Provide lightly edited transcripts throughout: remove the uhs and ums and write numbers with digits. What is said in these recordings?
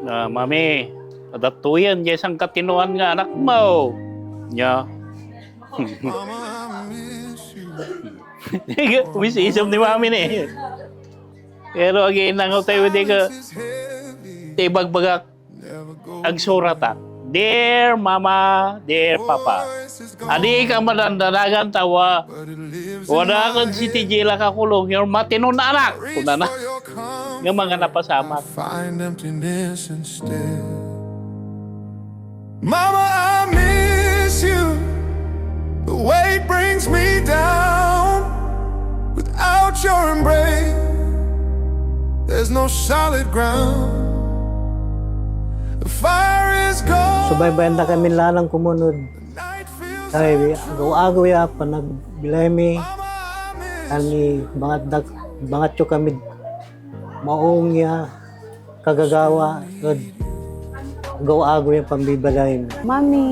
na mami, adatuyan dyan isang katinuan nga anak mo. Nya. Wisisam ni mami ni. Pero again, nangaw tayo di ka tibagbagak agsurata. Dear Mama, Dear Papa, adi ka madandanagan tawa. Wala kang si Tijila kakulong, yung matinong na anak. Kuna na. Yung mga napasamat. Find emptiness instead. Mama, I miss you. The weight brings me down. Without your embrace, there's no solid ground. The fire is gone. Subaybayan na kami lalang kumunod. Night feels Ay, agaw-agaw ya, panagbilay mi. Ani, bangat yo kami. Maong ya, kagagawa. Agaw-agaw ya, pambibalay mi. Mami,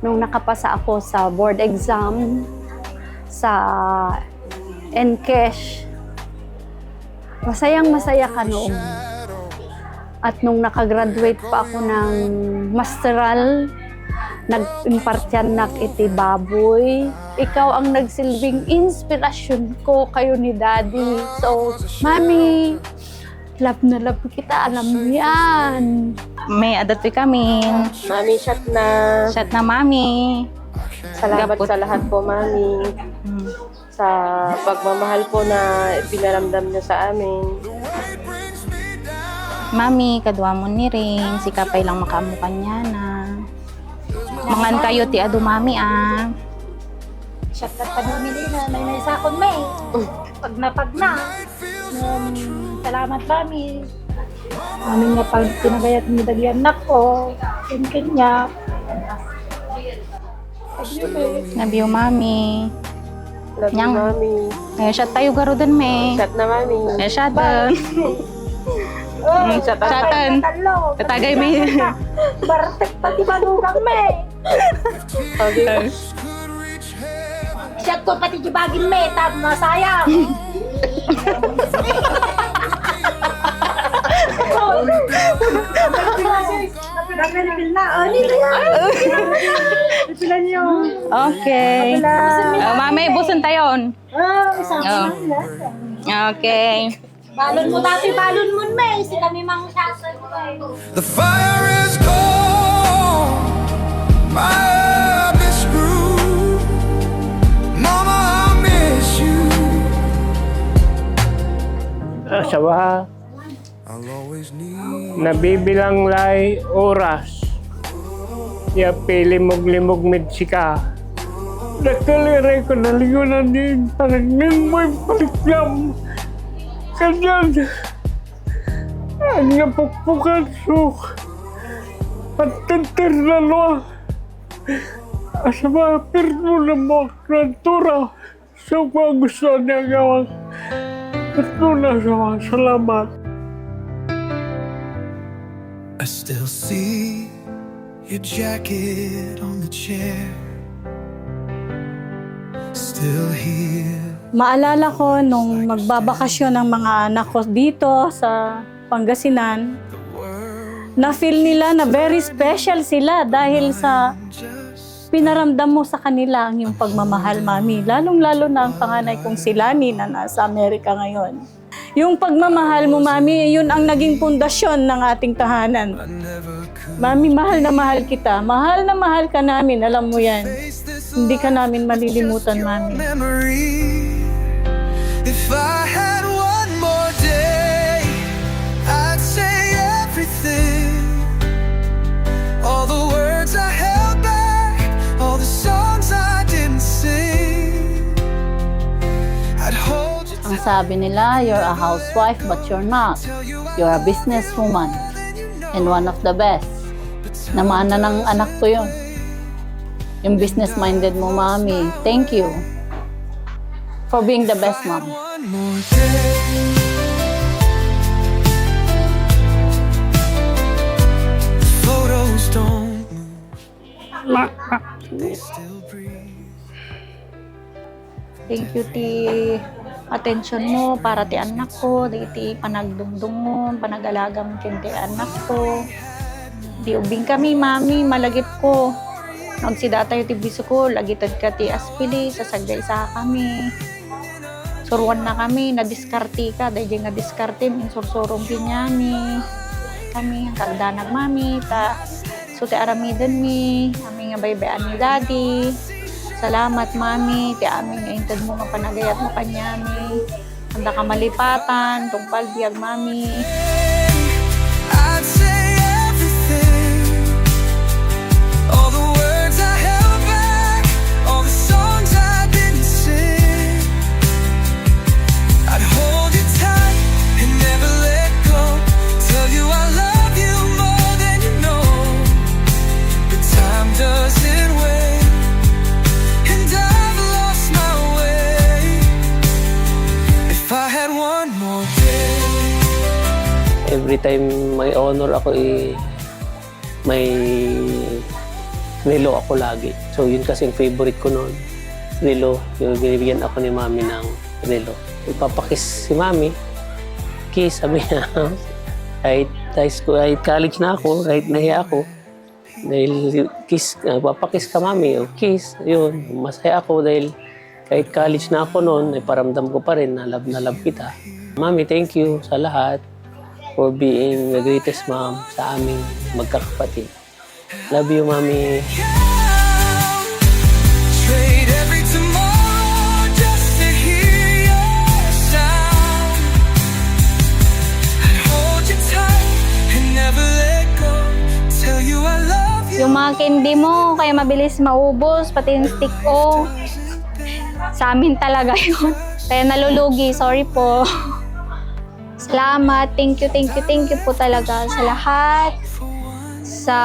nung nakapasa ako sa board exam sa NCASH, masayang-masaya ka noon. At nung nakagraduate pa ako ng masteral, nag-impartyanak iti baboy. Ikaw ang nagsilbing inspirasyon ko, kayo ni Daddy. So, Mami, love na love kita, alam mo yan. May adat kami. Mami, shot na. Shot na mami. Salamat Gapot. sa lahat po, Mami. Sa pagmamahal po na pinaramdam niyo sa amin. Mami, kadwa mo ni ring. Si Kapay lang makamukan niya na. Mangan kayo ti ado mami ah. Shot na panumili na may sakon may. Pag na. Salamat mami. Mami nga pag pinagayat ni dagyan na ko. Kanya. Nabiyo mami. Love you, Nyang. Mami. Eh, shot tayo garo din me. Shot na, Mami. Eh, shot din. Shotan. Tatagay me. Bartek pati balugang may. Okay. Shot ko pati jibagin may. Tap na sayang. Okay. Mami, buson tayon. Oh. Okay. Balon mo dati, balon mo may. Si kami mang shot. the fire is gone. My abyss grew. Mama, I miss you. Sawa, I'll always need. nabibilang lay oras. Ya limog med sika. Nakaliray ko na lingunan din. Parang nang may paliklam. Kanyan. Ang napukpukan so. Patantar na lo. Asama, perno na mo krantura. So, kung gusto niya gawang. Perno na sama. Salamat. I still see your jacket on the chair. Still here. Maalala ko nung magbabakasyon ng mga anak ko dito sa Pangasinan, na-feel nila na very special sila dahil sa pinaramdam mo sa kanila ang iyong pagmamahal, Mami. Lalong-lalo na ang panganay kong si Lani na nasa Amerika ngayon. Yung pagmamahal mo, Mami, yun ang naging pundasyon ng ating tahanan. Mami, mahal na mahal kita. Mahal na mahal ka namin, alam mo yan. Hindi ka namin malilimutan, Mami. Memory. If I had one more day, I'd say everything. All the words I held back, all the songs I didn't sing. I'd hold you Ang sabi nila, you're a housewife but you're not. You're a businesswoman and one of the best. Namana ng anak ko yun. Yung business-minded mo, Mami. Thank you for being the best mom. one more day. Photos don't move, they still breathe. Thank you, Ti. atensyon mo para ti anak ko, di panagdungdungon, panagalaga mo ti anak ko. Di ubing kami, mami, malagip ko. Nagsida tayo ti biso ko, lagitad ka ti aspili, sasagda isa kami. Suruan na kami, nadiskarte ka, dahil nga diskarte, insursurong kinyami. Kami, ang kagdanag mami, so ti aramidan mi, kami nga baybayan ni daddy. Salamat mami, ti amin nga intad mo nga panagayat mo kanyami. Handa ka malipatan, tungpal biyag mami. I'd say everything, all the words I held back, all the songs I didn't sing. I'd hold you tight and never let go, tell you I love you more than you know. But time doesn't wait, and I've lost my way. If I had one more day. Every time may honor ako, may relo ako lagi. So yun kasing favorite ko noon. Relo, yung binibigyan ako ni mami ng relo. Ipapakis si mami, kiss, sabi niya. kahit college na ako, kahit nahiya ako, dahil kiss, papakis ka mami, o kiss, yun. Masaya ako dahil kahit college na ako noon, ay paramdam ko pa rin na love kita. Mami, thank you sa lahat for being the greatest mom sa aming magkakapatid. Love you, Mami. Trade every tomorrow just to hear your sound. I'd hold you tight and never let go, tell you I love you. Yung mga candy mo, kaya mabilis maubos, pati yung stick ko. Sa amin talaga yun. Kaya nalulugi, sorry po. Salamat, thank you po talaga sa lahat. Sa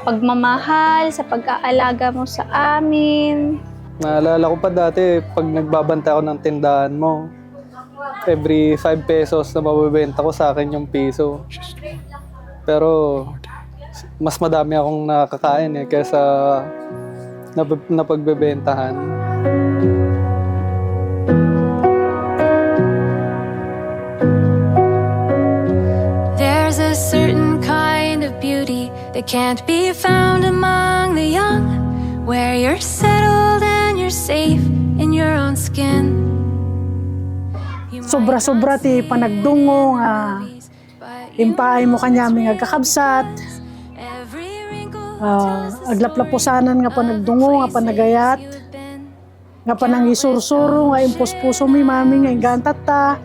pagmamahal, sa pag-aalaga mo sa amin. Naalala ko pa dati, pag nagbabanta ako ng tindahan mo, every 5 pesos na mabibenta ko sa akin yung piso. Pero mas madami akong nakakain kaysa napagbebentahan. There's a certain kind of beauty that can't be found among the young, where you're settled and you're safe in your own skin. Sobra-sobra ti panagdungo nga impaay mo kanya may agkakabsat. Aglaplapusanan nga panagdungo nga panagayat. Nga panangisursuro nga impos-puso mi mami nga ingantat ta.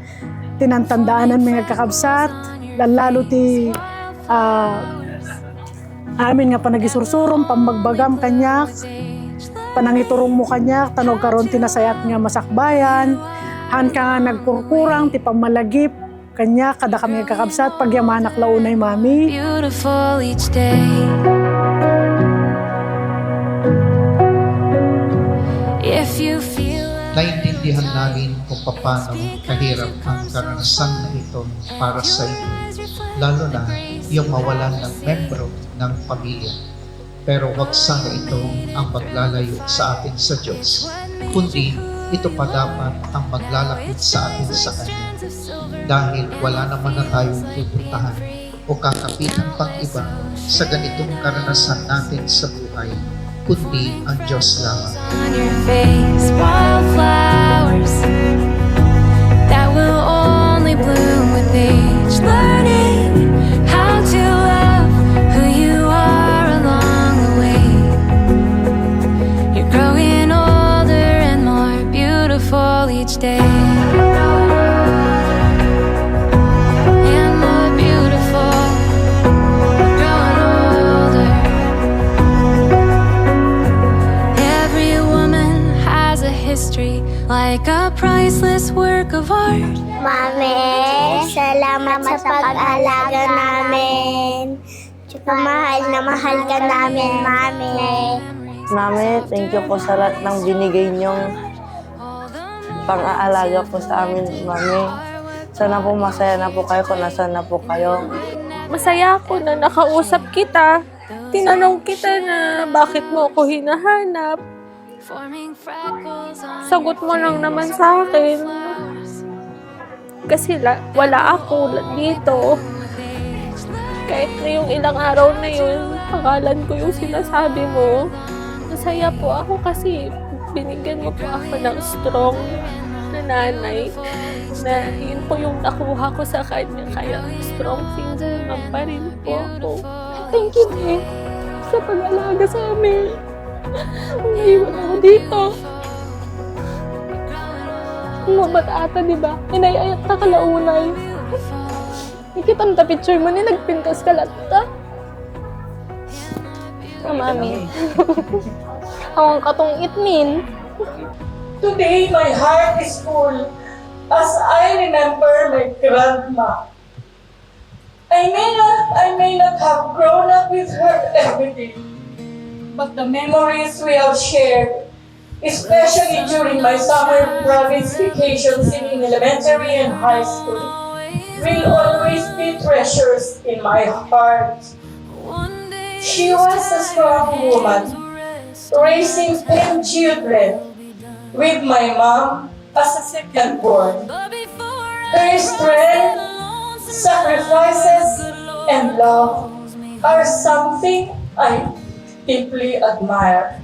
Tinantandaanan may agkakabsat. Lalo ti amin nga panagisursuro pamagbagam kanyak. Panangiturong mo kanyak tanog karon tinasayat nga masakbayan. Han ka nga nagkurkurang ti pamalagip kanya kada kami kakabsat pagyamanak launay mami. Beautiful each day. If you feel naintindihan namin kung paano kahirap ang karanasan na ito para sa inyo, lalo na yung mawalan ng membro ng pamilya. Pero wag sana ito ang maglalayo sa atin sa Diyos, kundi ito pa dapat ang maglalapit sa atin sa Kanya. Dahil wala naman na tayong pupuntahan o kakapitan pang iba sa ganitong karanasan natin sa buhay, kundi ang Diyos lamang. on your face, wildflowers that will only bloom with age, learning how to love who you are along the way. You're growing older and more beautiful each day. And more beautiful, growing older. Every woman has a history, like a priceless work of art. Mami, salamat sa pag-alaga namin. Tsaka mahal na mahal ka namin, Mami. Mami, thank you po sa lahat ng binigay niyong pang-aalaga po sa amin, Mami. Sana po masaya na po kayo kung nasaan na po kayo. Masaya ako na nakausap kita. Tinanong kita na bakit mo ako hinahanap. Sagot mo lang naman sa akin. Kasi wala ako dito. Kahit na yung ilang araw na yun, pangalan ko yung sinasabi mo. Masaya po ako kasi binigyan mo po ako ng strong na nanay. Na yun po yung nakuha ko sa kanya. Kaya strong single mom pa rin po ako. Thank you, eh, sa pag-alaga sa amin. Naiwan ako dito. Mabat ata, di ba? Inayayat na kalaunay. Nakita mo ta picture mo ni nagpintas ka latta. Mami. Ang katong itnin. Today, my heart is full as I remember my grandma. I may not have grown up with her every day, but the memories we have shared, especially during my summer province vacations in elementary and high school, will always be treasures in my heart. She was a strong woman, raising 10 children with my mom as a second born. Her strength, sacrifices, and love are something I deeply admire.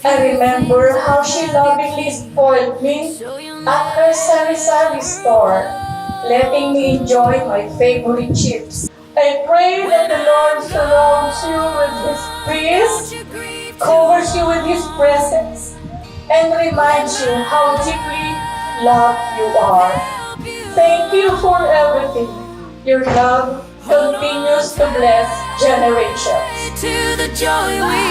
I remember how she lovingly spoiled me at her sari-sari store, letting me enjoy my favorite chips. I pray that the Lord surrounds you with His peace, covers you with His presence, and reminds you how deeply loved you are. Thank you for everything. Your love continues to bless generations. To the joy we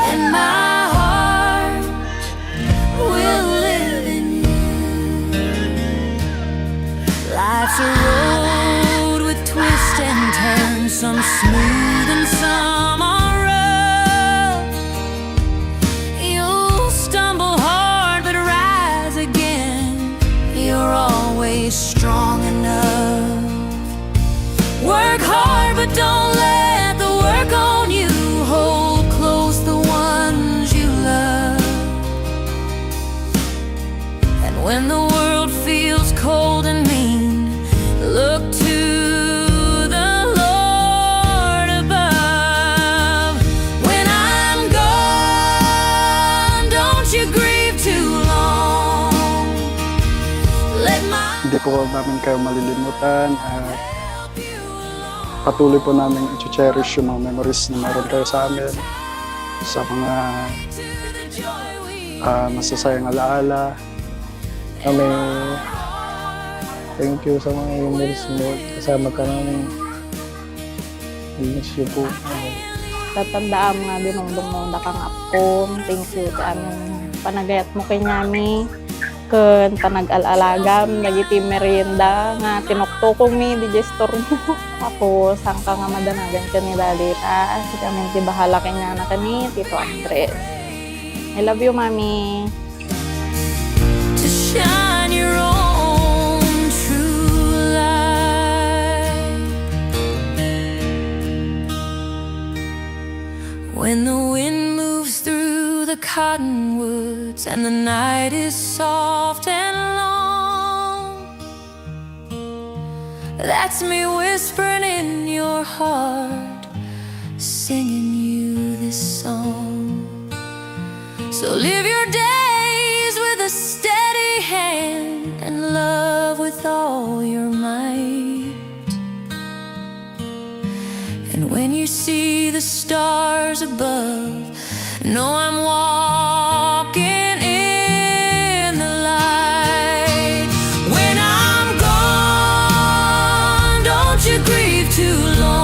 and my heart will live in you. Life's a road with twists and turns, some smooth and some are rough. You'll stumble hard but rise again. You're always strong enough. Work hard but don't let the work on you. Hold close the ones you love. And when the world feels cold and mean, look to the Lord above. When I'm gone, don't you grieve too long. Let my Hindi po namin kayo malilimutan at patuloy po namin i-cherish yung mga memories na meron kayo sa amin, sa mga masasayang alaala. Kami, thank you sa mga memories mo. Kasama ka namin. Miss you po. Tatandaan nga dinungdong mo na kang apong. Thank you sa aming panagayat mo kay Nyami. Kun panag-alalagam, nagiti merienda nga tinukto ko mi, digestor mo. Tapos, hangka nga madanagan ka ni Lalita. Si kami ti bahala kanya na kani, Tito Andres. I love you, Mami. to shine your own true light. When the wind moves through the cottonwoods and the night is soft and long, that's me whispering in your heart, singing you this song. So live your days with a steady hand and love with all your might. And when you see the stars above, know I'm walking in the light. When I'm gone, don't you grieve too long.